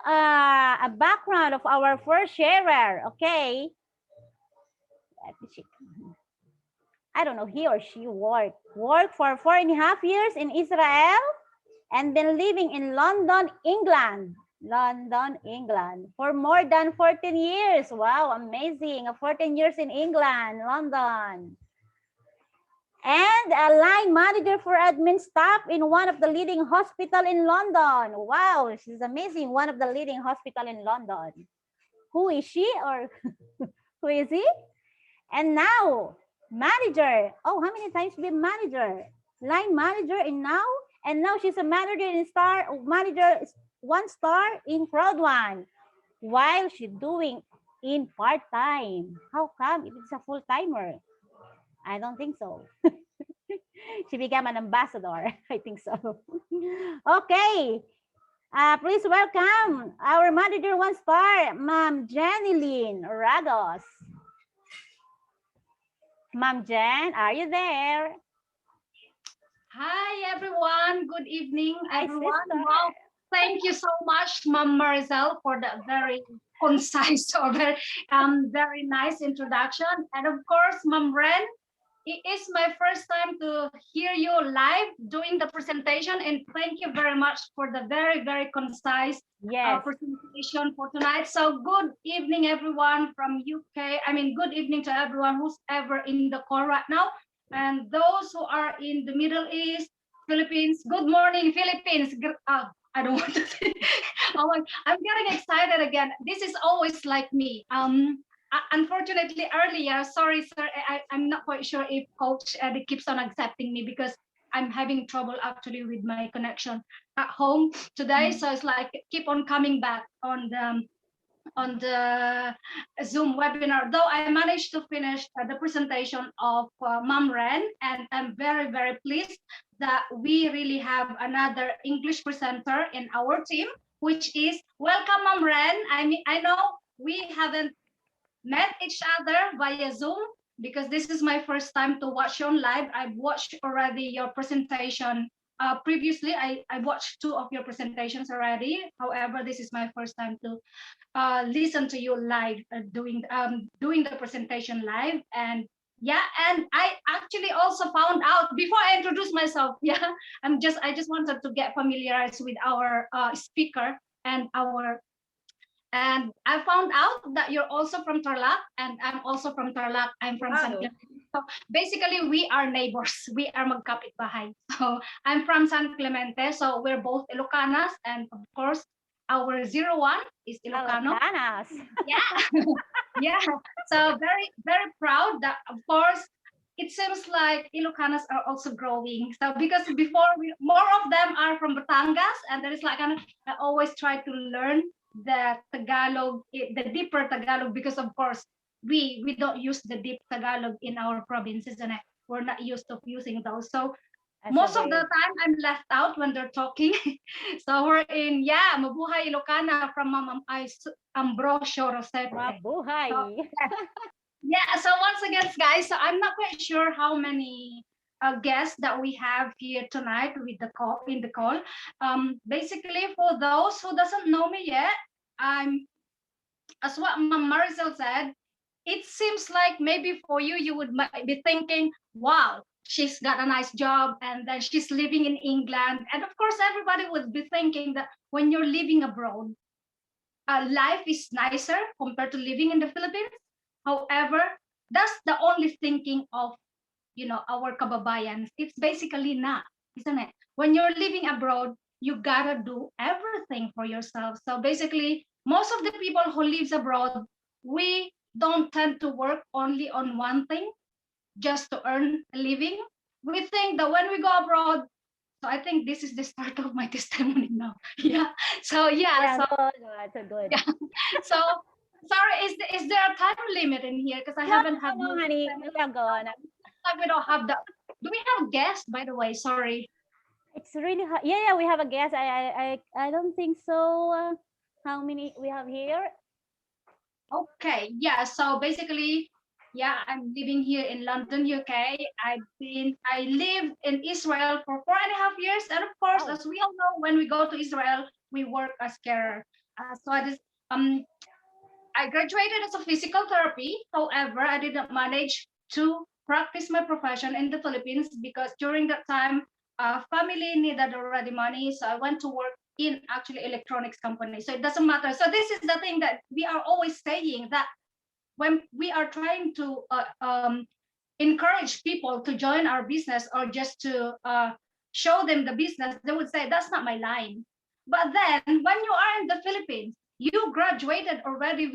a background of our first sharer. Okay. Let me check. I don't know, he or she worked for 4.5 years in Israel and been living in London, England. London, England for more than 14 years. Wow, amazing. 14 years in England, London. And a line manager for admin staff in one of the leading hospital in London. Wow, she's amazing. One of the leading hospital in London. Who is she or who is he? And now, manager. Oh, how many times been manager? Line manager and now she's a manager in manager 1 star in Fraud One. While she's doing in part-time. How come? If it's a full-timer. I don't think so. She became an ambassador. I think so. Okay. Please welcome our manager 1 star, Ma'am Jenilyn Ragus. Ma'am Jen, are you there? Hi, everyone. Good evening, Hi, everyone. sister. Wow, thank you so much, Ma'am Maricel, for that very concise or very nice introduction. And of course, Ma'am Ren, it is my first time to hear you live doing the presentation, and thank you very much for the very concise presentation for tonight. So good evening, everyone from UK. I mean, good evening to everyone who's ever in the call right now. And those who are in the Middle East, Philippines, good morning, Philippines. I don't want to say, oh, I'm getting excited again. This is always like me. Unfortunately, earlier, sorry, sir, I'm not quite sure if Coach Eddie keeps on accepting me because I'm having trouble actually with my connection at home today. So it's like keep on coming back on the Zoom webinar, though I managed to finish the presentation of Ma'am Ren, and I'm very pleased that we really have another English presenter in our team, which is welcome, Ma'am Ren. I mean, I know we haven't met each other via Zoom because this is my first time to watch you on live. I've watched already your presentation previously. I watched 2 of your presentations already. However, this is my first time to listen to you live, doing the presentation live. And yeah, and I actually also found out before I introduce myself. Yeah, I just wanted to get familiarized with our speaker and I found out that you're also from Tarlac, and I'm also from Tarlac. I'm from San Clemente. So basically, we are neighbors. We are magkapitbahay. So I'm from San Clemente. So we're both Ilocanas, and of course, our 01 is Ilocano. Ilocanas. Yeah, yeah. So very proud that, of course, it seems like Ilocanas are also growing. So because before more of them are from Batangas, and there is like I always try to learn the Tagalog, the deeper Tagalog, because of course we don't use the deep Tagalog in our province, isn't it? We're not used to using those. So most of the time I'm left out when they're talking. So we're in, Mabuhay Ilocana from Ambrosio Rosete. Mabuhay. So, so once again, guys, so I'm not quite sure how many guests that we have here tonight with the call in the call. Basically, for those who doesn't know me yet, I'm, as what Maricel said, it seems like maybe for you, you would be thinking, wow, she's got a nice job and then she's living in England. And of course, everybody would be thinking that when you're living abroad, life is nicer compared to living in the Philippines. However, that's the only thinking of, our kababayans. It's basically not, isn't it? When you're living abroad, you gotta do everything for yourself. So basically, most of the people who lives abroad, we don't tend to work only on one thing just to earn a living. We think that when we go abroad, so I think this is the start of my testimony now. Yeah. So Good. Yeah. So sorry, is there a time limit in here? Because I haven't had. No, honey. We don't have that. Do we have a guest, by the way? Sorry. It's really hard. Yeah, we have a guest. I don't think so. How many we have here? Okay. Yeah. So basically, I'm living here in London, UK. I lived in Israel for 4.5 years, and of course, as we all know, when we go to Israel, we work as carer. So I graduated as a physical therapy. However, I didn't manage to practice my profession in the Philippines because during that time, family needed already money. So I went to work in actually electronics company. So it doesn't matter. So this is the thing that we are always saying, that when we are trying to encourage people to join our business or just to show them the business, they would say, that's not my line. But then when you are in the Philippines, you graduated already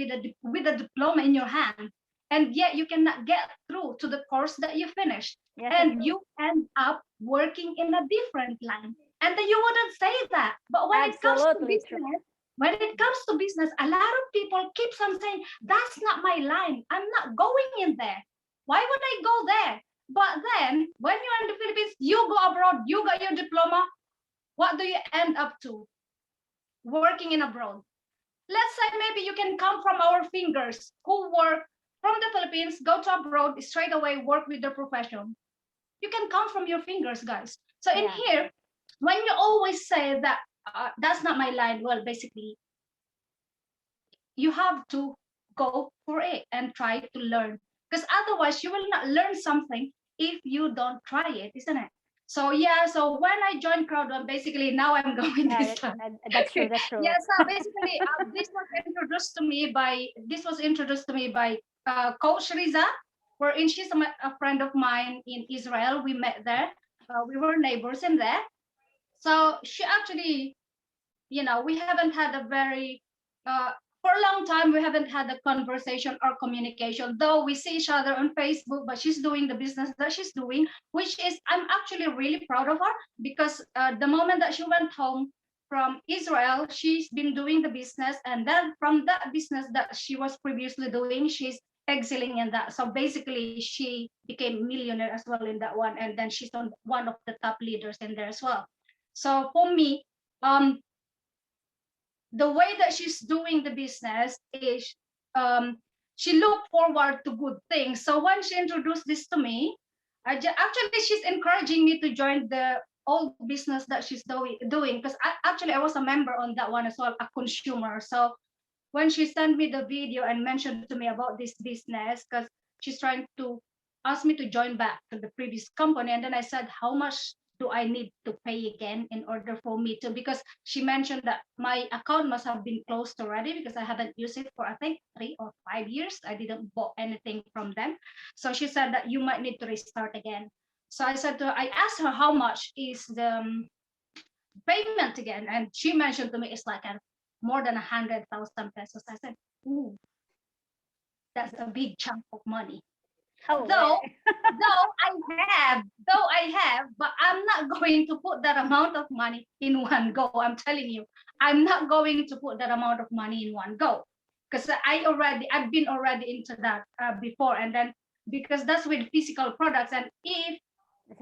with a diploma in your hand, and yet you cannot get through to the course that you finished. Yes, it's And true. you end up working in a different line. And then you wouldn't say that. But when it comes to Absolutely true. business, when it comes to business, a lot of people keeps on saying, that's not my line. I'm not going in there. Why would I go there? But then when you're in the Philippines, you go abroad, you got your diploma, what do you end up to? Working in abroad. Let's say maybe you can come from our fingers who work from the Philippines, go to abroad, straight away work with their profession. You can come from your fingers, guys. So in Yeah. here, when you always say that that's not my line, well, basically, you have to go for it and try to learn, because otherwise you will not learn something if you don't try it, isn't it? So yeah, so when I joined Crowd1, basically now I'm going this time. That's true. That's true. Yeah, so basically this was introduced to me by Coach Riza, wherein she's a friend of mine in Israel. We met there. We were neighbors in there. So she actually, we haven't had a very for a long time, we haven't had a conversation or communication, though we see each other on Facebook, but she's doing the business that she's doing, which is, I'm actually really proud of her, because the moment that she went home from Israel, she's been doing the business, and then from that business that she was previously doing, she's excelling in that. So basically she became millionaire as well in that one, and then she's on one of the top leaders in there as well. So for me, the way that she's doing the business is, she looked forward to good things. So when she introduced this to me, actually she's encouraging me to join the old business that she's doing, because actually I was a member on that one as well, a consumer. So when she sent me the video and mentioned to me about this business, because she's trying to ask me to join back to the previous company, and then I said, how much do I need to pay again in order for me to, because she mentioned that my account must have been closed already, because I haven't used it for I think 3 or 5 years. I didn't bought anything from them. So she said that you might need to restart again. So I said to her, I asked her how much is the payment again, and she mentioned to me it's like more than 100,000 pesos. I said, ooh, that's a big chunk of money. Oh, Though I have, but I'm not going to put that amount of money in one go. I'm telling you, I'm not going to put that amount of money in one go, because I've been already into that before, and then because that's with physical products, and if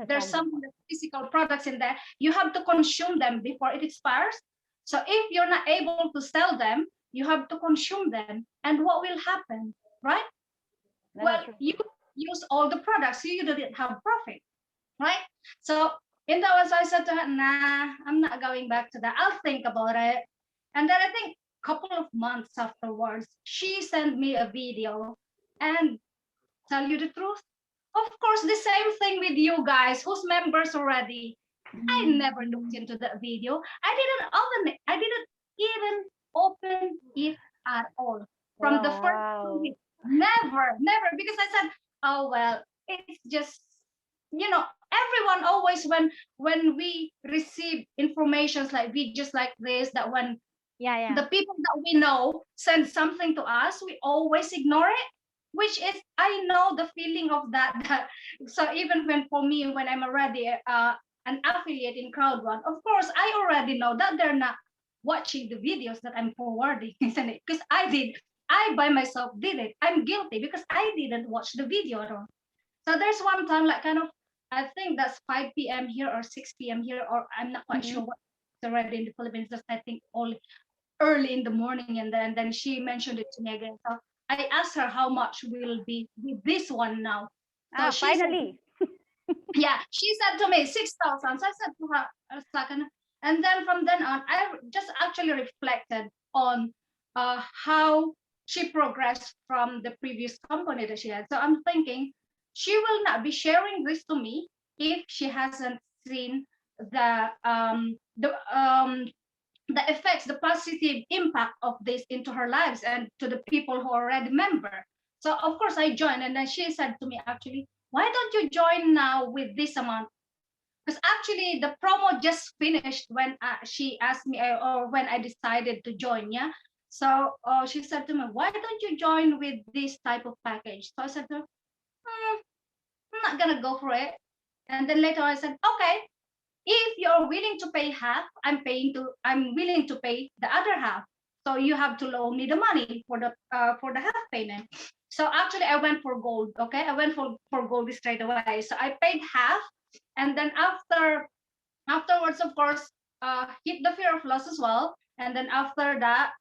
there's some physical products in there, you have to consume them before it expires. So if you're not able to sell them, you have to consume them, and what will happen, right? Well, you use all the products, so you didn't have profit, right? So in that was, I said to her, nah, I'm not going back to that. I'll think about it. And then I think a couple of months afterwards, she sent me a video, and tell you the truth, of course, the same thing with you guys who's members already. I never looked into that video. I didn't open it. I didn't even open it at all. From the first week. Never, because I said, oh well, it's just, everyone always, when we receive informations like videos like this, that when the people that we know send something to us, we always ignore it, which is, I know the feeling of that. So even when, for me, when I'm already an affiliate in Crowd1, of course I already know that they're not watching the videos that I'm forwarding, isn't it? Because I by myself did it. I'm guilty because I didn't watch the video at all. So there's one time, like, kind of, I think that's 5 p.m. here or 6 p.m. here, or I'm not quite sure what already in the Philippines. That's, I think, all early in the morning, and then she mentioned it to me again. So I asked her how much will be with this one now. So she finally. yeah, she said to me 6,000. So I said to her a second, and then from then on, I just actually reflected. on how she progressed from the previous company that she had. So I'm thinking she will not be sharing this to me if she hasn't seen the effects, the positive impact of this into her lives and to the people who already member. So of course I joined, and then she said to me, actually, why don't you join now with this amount? Because actually the promo just finished when she asked me, or when I decided to join. Yeah. So she said to me, why don't you join with this type of package? So I said to her, I'm not gonna go for it. And then later I said, okay, if you're willing to pay half, I'm willing to pay the other half. So you have to loan me the money for the half payment. So actually I went for gold. Okay, I went for gold straight away. So I paid half, and then afterwards, of course, hit the fear of loss as well. And then after that,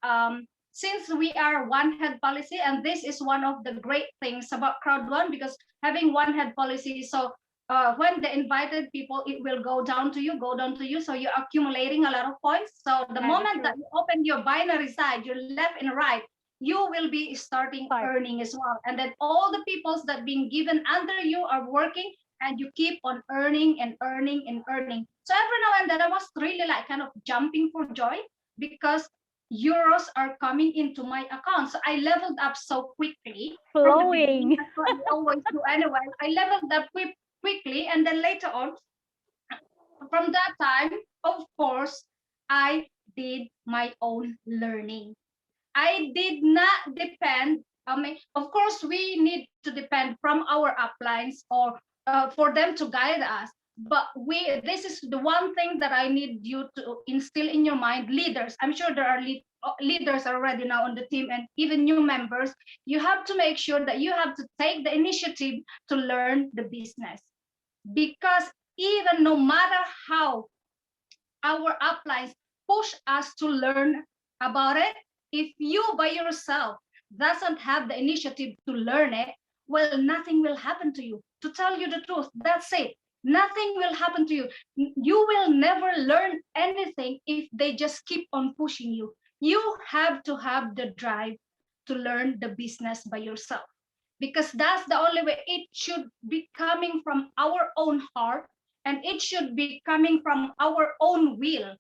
since we are one head policy, and this is one of the great things about crowd one, because having one head policy, so when the invited people, it will go down to you. So you're accumulating a lot of points. So the moment that you open your binary side, your left and right, you will be starting earning as well. And then all the peoples that being given under you are working, and you keep on earning and earning and earning. So every now and then I was really like kind of jumping for joy, because euros are coming into my account. So I leveled up so quickly. Flowing. That's what I always do anyway. I leveled up quickly, and then later on, from that time, of course, I did my own learning. I did not depend. I mean, of course, we need to depend from our uplines, or for them to guide us. But this is the one thing that I need you to instill in your mind, leaders. I'm sure there are leaders already now on the team, and even new members. You have to make sure that you have to take the initiative to learn the business, because even no matter how our uplines push us to learn about it, if you by yourself doesn't have the initiative to learn it, well, nothing will happen to you. To tell you the truth, that's it. Nothing will happen to you. You will never learn anything if they just keep on pushing you. You have to have the drive to learn the business by yourself, because that's the only way. It should be coming from our own heart, and it should be coming from our own will,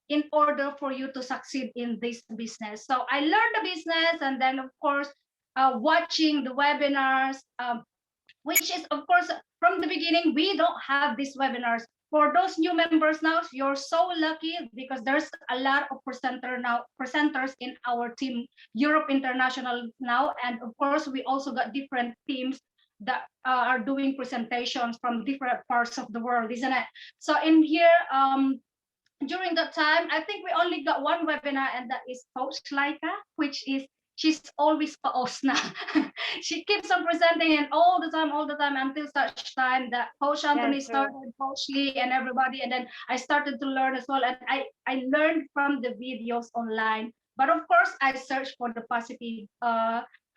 in order for you to succeed in this business. So I learned the business, and then of course, watching the webinars, which is of course from the beginning, we don't have these webinars. For those new members now, you're so lucky, because there's a lot of presenters in our team, Europe International now. And of course, we also got different teams that are doing presentations from different parts of the world, isn't it? So in here, during that time, I think we only got one webinar, and that is Coach Laika, which is, she's always paos now. She keeps on presenting, and all the time, until such time that Coach Anthony started, Coach Lee, and everybody. And then I started to learn as well. And I learned from the videos online. But of course, I searched for the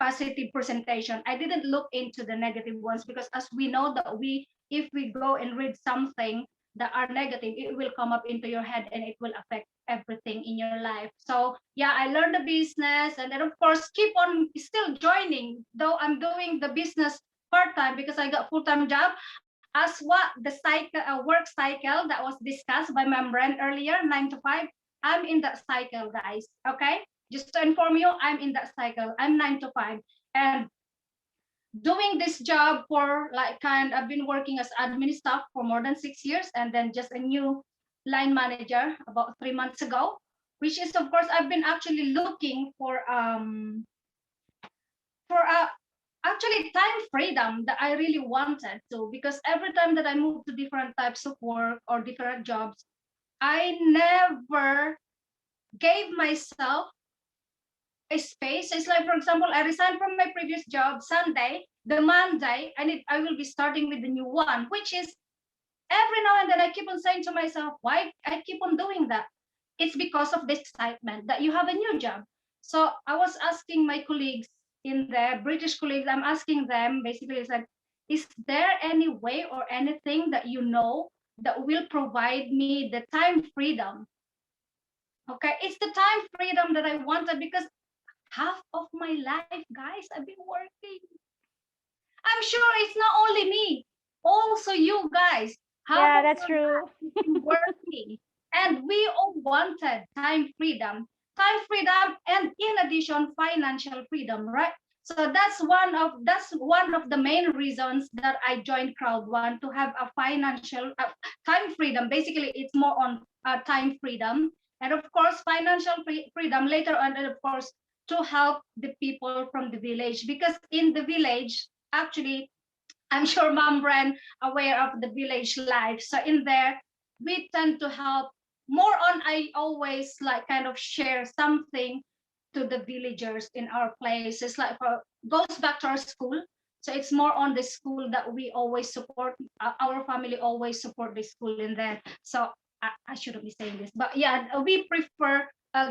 positive presentation. I didn't look into the negative ones, because as we know that if we go and read something that are negative, it will come up into your head, and it will affect everything in your life. So yeah, I learned the business, and then of course keep on still joining, though I'm doing the business part-time, because I got full-time job, as what the work cycle that was discussed by Membran earlier, 9 to 5. I'm in that cycle, guys. Okay, just to inform you, I'm in that cycle. I'm 9 to 5, and doing this job for I've been working as admin staff for more than 6 years, and then just a new line manager about 3 months ago, which is, of course, I've been actually looking for actually time freedom that I really wanted to, because every time that I move to different types of work or different jobs, I never gave myself a space. It's like, for example, I resigned from my previous job Sunday. The Monday, I will be starting with the new one, which is, every now and then I keep on saying to myself, why I keep on doing that? It's because of the excitement that you have a new job. So I was asking my colleagues, in the British colleagues, I'm asking them basically, said, is there any way or anything that you know that will provide me the time freedom Okay, it's the time freedom that I wanted because half of my life, guys, I've been working. I'm sure it's not only me, also you guys. Half Yeah, of that's your true. life you've been working, and we all wanted time freedom, and in addition, financial freedom, right? So that's one of the main reasons that I joined Crowd One to have a financial time freedom. Basically, it's more on time freedom, and of course, financial freedom later on, and of course, to help the people from the village because in the village, actually, I'm sure Mom Bren aware of the village life. So in there, we tend to help more on. I always like kind of share something to the villagers in our places. Like goes back to our school. So it's more on the school that we always support. Our family always support the school in there. So I shouldn't be saying this, but yeah, we prefer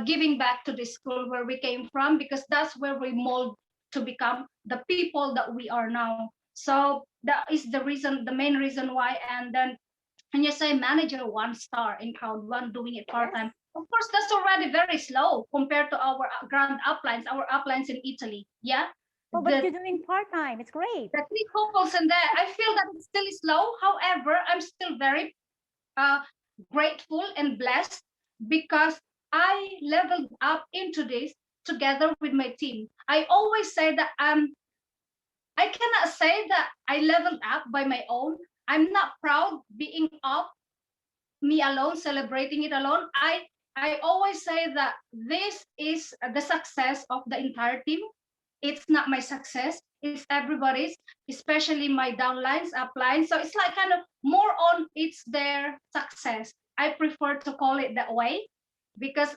giving back to the school where we came from because that's where we mold to become the people that we are now. So that is the reason, the main reason why. And then when you say manager 1 star in Crowd One doing it part Yes. time, of course that's already very slow compared to our grand uplines, our uplines in Italy. Yeah, Oh, but the you're doing part-time. It's great. the three couples in there, I feel that it's still slow. However, I'm still very uh, grateful and blessed because I leveled up into this together with my team. I always say that I cannot say that I leveled up by my own. I'm not proud being up me alone, celebrating it alone. I always say that this is the success of the entire team. It's not my success, it's everybody's, especially my downlines, uplines. So it's like kind of more on it's their success. I prefer to call it that way because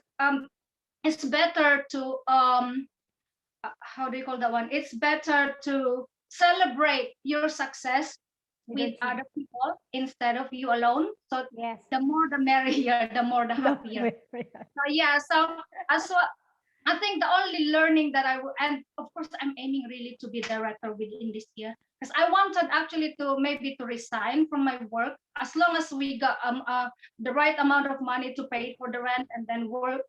it's better to how do you call that one? It's better to celebrate your success With your with team. other people instead of you alone. So Yes. the more the merrier, the more the happier. So yeah, so as well, I think the only learning that I will, and of course, I'm aiming really to be director within this year because I wanted actually to maybe to resign from my work as long as we got the right amount of money to pay for the rent and then work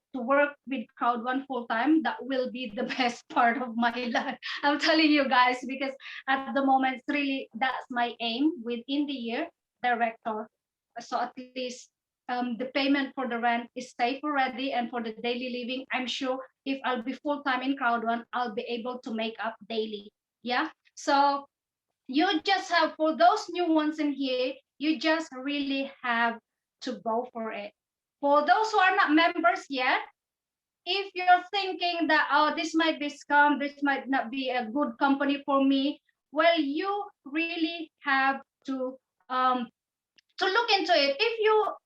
with Crowd One full time. That will be the best part of my life. I'm telling you guys because at the moment, it's really that's my aim within the year, director. So at least the payment for the rent is safe already, and for the daily living, I'm sure if I'll be full time in Crowd One, I'll be able to make up daily. Yeah. So you just have for those new ones in here, you just really have to go for it. For those who are not members yet, if you're thinking that oh this might be scam, this might not be a good company for me, well you really have um to look into it.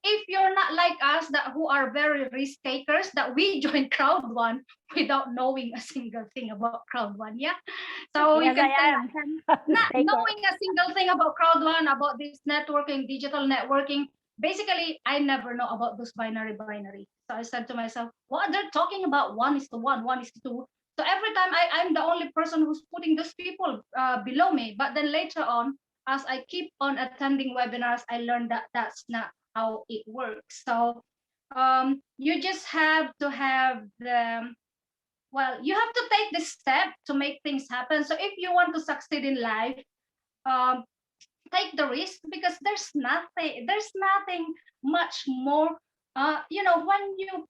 If you're not like us that who are very risk takers, that we joined Crowd One without knowing a single thing about Crowd One. Yeah, so you Yes, can I say am. not Mistaker. knowing a single thing about Crowd One, about this networking, digital networking. Basically, I never know about those binary. So I said to myself, what they're talking about, 1:1, 1:2. So every time I'm the only person who's putting those people below me. But then later on, as I keep on attending webinars, I learned that that's not how it works. So you just have to have the you have to take this step to make things happen. So if you want to succeed in life, um, take the risk because there's nothing much more. When you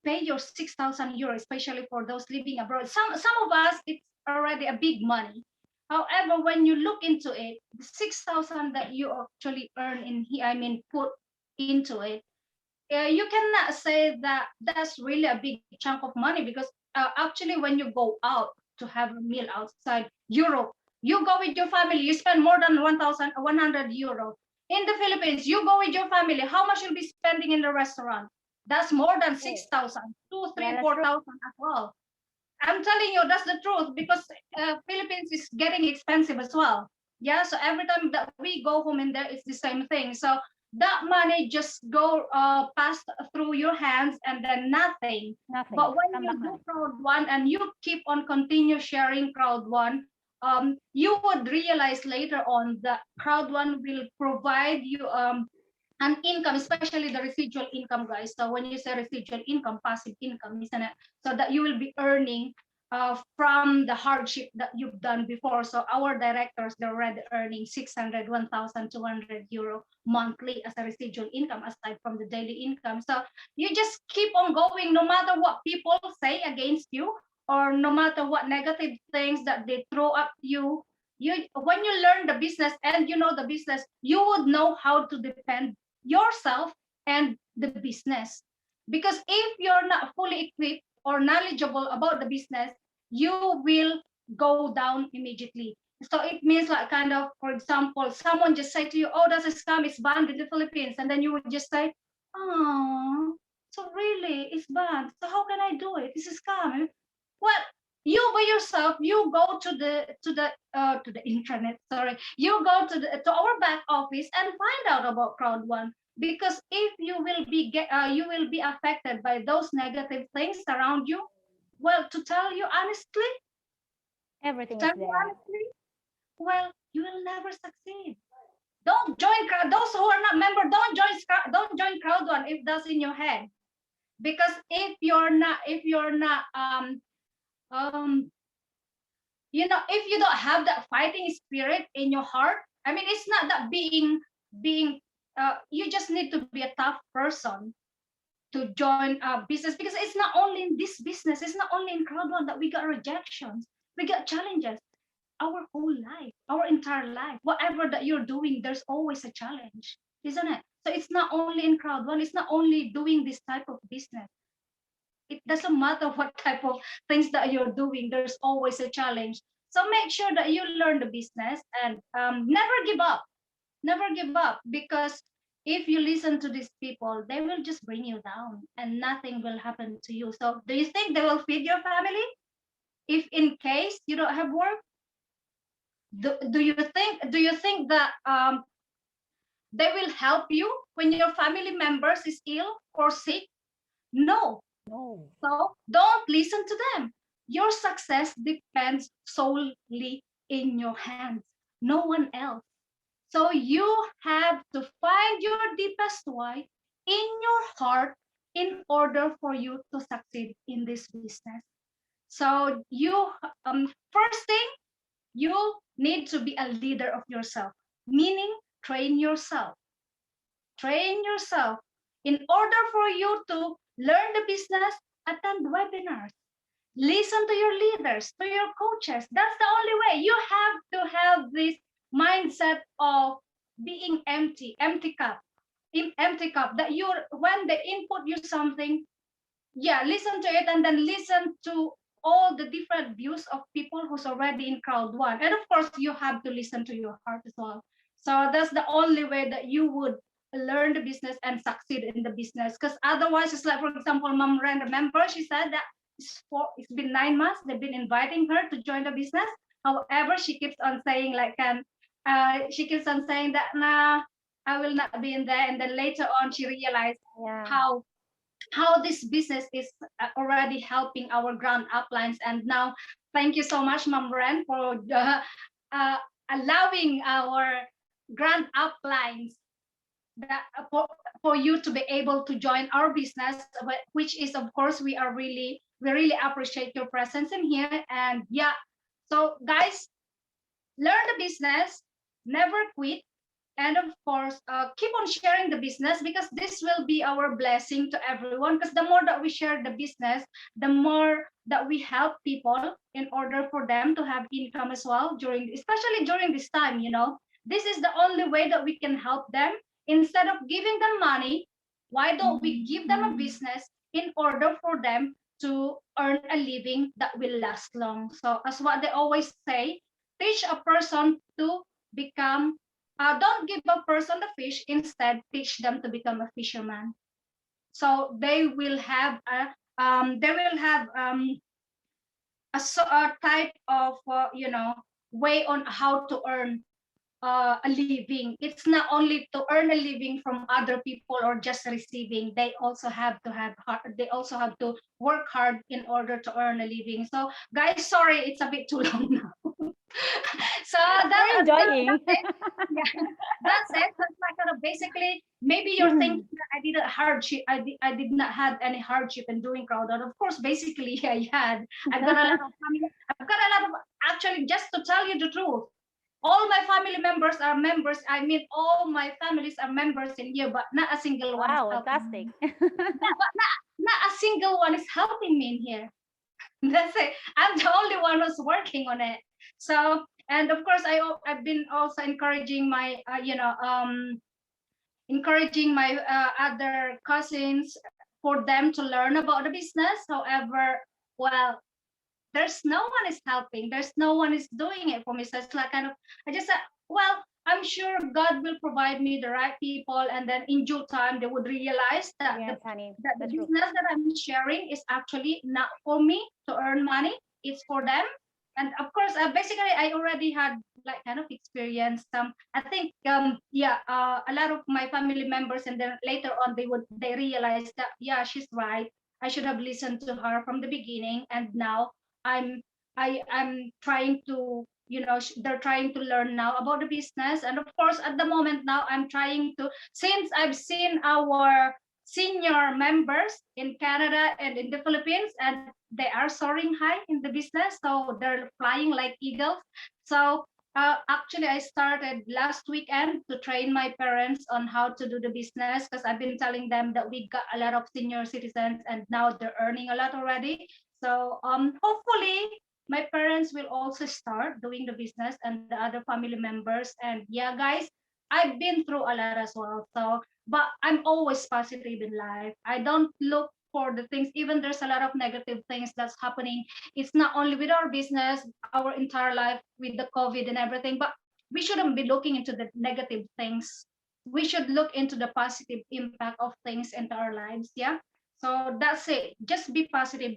pay your 6,000 euros, especially for those living abroad, some of us it's already a big money. However, when you look into it, the 6,000 that you actually earn in here, I mean, put into it, you cannot say that that's really a big chunk of money because actually when you go out to have a meal outside Europe, you go with your family, you spend more than 1,100 euro. In the Philippines, you go with your family, how much you'll be spending in the restaurant? That's more than Oh, 6,000, 2, yeah, 3, that's true. 4,000 as well. I'm telling you, that's the truth because Philippines is getting expensive as well. Yeah, so every time that we go home in there, it's the same thing. So that money just go pass through your hands and then nothing. Nothing. But when Come you back do money. Crowd One and you keep on continue sharing Crowd One, you would realize later on that Crowd One will provide you and income, especially the residual income, guys. So when you say residual income, passive income, isn't it? So that you will be earning from the hardship that you've done before. So our directors, they're already earning 600, 1,200 euro monthly as a residual income, aside from the daily income. So you just keep on going, no matter what people say against you, or no matter what negative things that they throw at you. When you learn the business and you know the business, you would know how to defend yourself and the business. Because if you're not fully equipped or knowledgeable about the business, you will go down immediately. So it means like kind of, for example, someone just say to you, oh, that's a scam, it's banned in the Philippines. And then you would just say, oh, so really, it's banned. So how can I do it? It's a scam. Well, you by yourself, you go to the intranet. Sorry, you go to our back office and find out about crowd one. Because if you will be affected by those negative things around you. Well, to tell you honestly, Everything is there. well, you will never succeed. Don't join crowd. Those who are not member, don't join crowd one if that's in your head. Because um if you don't have that fighting spirit in your heart, I mean, it's not that being you just need to be a tough person to join a business. Because it's not only in this business, it's not only in crowd one that we got rejections, we got challenges. Our whole life, our entire life, whatever that you're doing, there's always a challenge, isn't it? So it's not only in crowd one, it's not only doing this type of business. It doesn't matter what type of things that you're doing, there's always a challenge. So make sure that you learn the business, and never give up. Because if you listen to these people, they will just bring you down and nothing will happen to you. So do you think they will feed your family if in case you don't have work? Do you think that they will help you when your family members is ill or sick? No. No. So don't listen to them. Your success depends solely in your hands, no one else. So you have to find your deepest why in your heart in order for you to succeed in this business. So first thing, you need to be a leader of yourself, meaning train yourself. Train yourself. In order for you to learn the business, attend webinars, listen to your leaders, to your coaches. That's the only way. You have to have this mindset of being empty cup, empty cup. That you, when they input you something, yeah, listen to it, and then listen to all the different views of people who's already in crowd one. And of course, you have to listen to your heart as well. So that's the only way that you would learn the business and succeed in the business. Because otherwise, it's like, for example, Mom Ren, remember, she said that it's been 9 months, they've been inviting her to join the business. However, she keeps on saying she keeps on saying that, nah, I will not be in there. And then later on, she realized Yeah. how this business is already helping our ground uplines. And now, thank you so much, Mom Ren, for allowing our ground uplines that for you to be able to join our business, which is, of course, we really appreciate your presence in here. And yeah, so guys, learn the business, never quit, and of course keep on sharing the business, because this will be our blessing to everyone. Because the more that we share the business, the more that we help people in order for them to have income as well, especially during this time. This is the only way that we can help them. Instead of giving them money, why don't we give them a business in order for them to earn a living that will last long? So as what they always say, teach a person to become don't give a person the fish, instead teach them to become a fisherman. So they will have a type of way on how to earn a living. It's not only to earn a living from other people or just receiving. They also have to work hard in order to earn a living. So guys, sorry, it's a bit too long now. So We're enjoying. that's it. That's like basically, maybe you're thinking that I did a hardship. I did not have any hardship in doing crowd. Of course, basically, I had. I've got a lot of family. I've got a lot of, actually, just to tell you the truth, all my family members are members. I mean, all my families are members in here, but not a single one is Wow, helping fantastic. me. Yeah, but not a single one is helping me in here. That's it. I'm the only one who's working on it. So, and of course, I've been also encouraging my, encouraging my other cousins for them to learn about the business. However, well, there's no one is helping. There's no one is doing it for me. So it's like kind of, I just said, well, I'm sure God will provide me the right people, and then in due time they would realize that Yes, honey, that the that's true. business that I'm sharing is actually not for me to earn money. It's for them. And of course, basically, I already had like kind of experience. I think, a lot of my family members, and then later on they realized that yeah, she's right. I should have listened to her from the beginning, and now I'm I'm trying to, they're trying to learn now about the business. And of course, at the moment now, I'm trying to, since I've seen our senior members in Canada and in the Philippines, and they are soaring high in the business, so they're flying like eagles. So actually, I started last weekend to train my parents on how to do the business, because I've been telling them that we got a lot of senior citizens and now they're earning a lot already. So hopefully my parents will also start doing the business, and the other family members. And yeah, guys, I've been through a lot as well. So, but I'm always positive in life. I don't look for the things, even there's a lot of negative things that's happening. It's not only with our business, our entire life with the COVID and everything, but we shouldn't be looking into the negative things. We should look into the positive impact of things into our lives. Yeah. So that's it. Just be positive.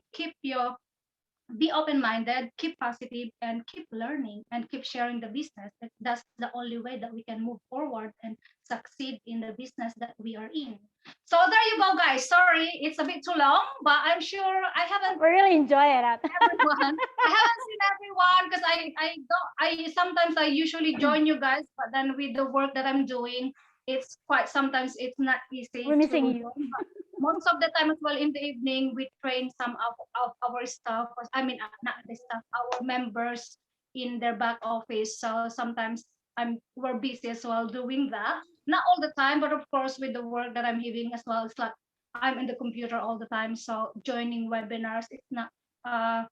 Be open-minded, keep positive, and keep learning and keep sharing the business. That's the only way that we can move forward and succeed in the business that we are in. So there you go, guys. Sorry, it's a bit too long, but I'm sure I haven't We really enjoy it. everyone. I haven't seen everyone because I don't I sometimes I usually join you guys, but then with the work that I'm doing, it's quite sometimes it's not easy We're missing to you. join. But most of the time as well in the evening, we train some of our staff. I mean, not the staff, our members in their back office. So sometimes we're busy as well doing that. Not all the time, but of course with the work that I'm having as well, it's like I'm in the computer all the time. So joining webinars, it's not uh,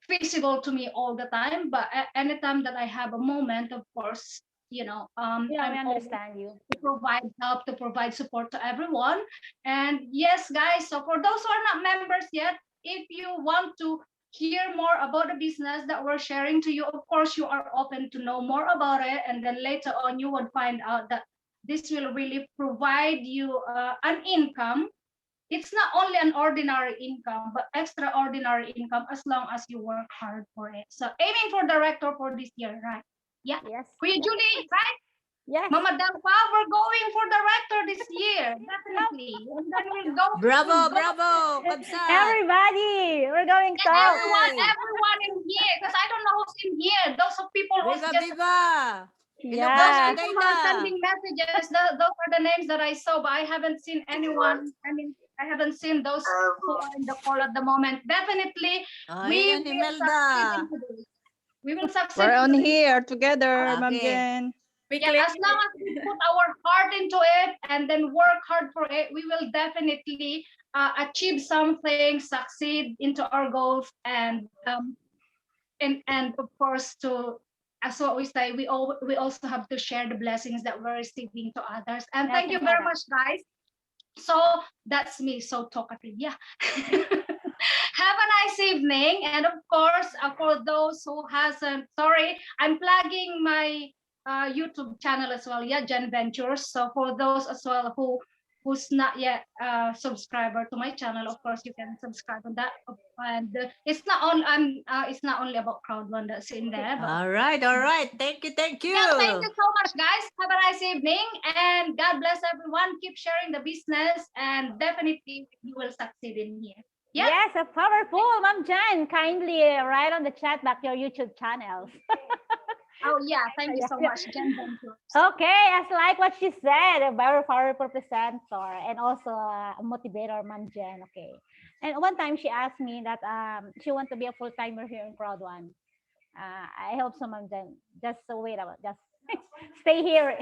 feasible to me all the time. But anytime that I have a moment, of course, Yeah, we I'm always understand you. to provide help, to provide support to everyone. And yes, guys, so for those who are not members yet, if you want to hear more about the business that we're sharing to you, of course, you are open to know more about it. And then later on, you would find out that this will really provide you an income. It's not only an ordinary income, but extraordinary income as long as you work hard for it. So aiming for director for this year, right? Yeah. Yes. Kuya Julie, right? Yes. Mama Delpa, we're going for director this year, definitely. And then we'll go. Bravo, bravo, Kabsat. Everybody, we're going Yeah, top. everyone in here, because I don't know who's in here. Those of people who's Viva, just viva. Yeah. people who are sending messages. Those are the names that I saw, but I haven't seen anyone. I mean, I haven't seen those who are in the call at the moment. Definitely, we Ayan, will Imelda. succeed into this. We will succeed. We're on into this. here together, Ma'am Okay. Jen. Yeah, as long as we put our heart into it and then work hard for it, we will definitely achieve something, succeed into our goals, and of course, to as what we say, we also have to share the blessings that we're receiving to others. And thank you very much, guys. So that's me, so talkative. Yeah. Have a nice evening, and of course, for those who hasn't, sorry, I'm plugging my YouTube channel as well. Yeah, Jen Ventures. So for those as well who's not yet a subscriber to my channel, of course you can subscribe on that. And it's not only about crowd one that's in there. But All right, all right. Thank you, thank you. yeah, thank you so much, guys. Have a nice evening, and God bless everyone. Keep sharing the business, and definitely you will succeed in here. Yeah. Yes, a powerful. Ma'am Jan, kindly write on the chat back your YouTube channels. Oh yeah, thank you Yeah, so yeah. much, Jen Ventures. Okay, as like what she said, a very powerful presenter and also a motivator, Ma'am Jen. Okay. And one time she asked me that she want to be a full timer here in Crowd One. I hope so, Ma'am Jen. Just wait about, just stay here.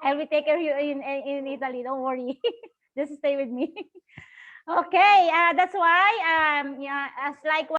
I will take care of you in Italy. Don't worry. Just stay with me. Okay. That's why yeah, as like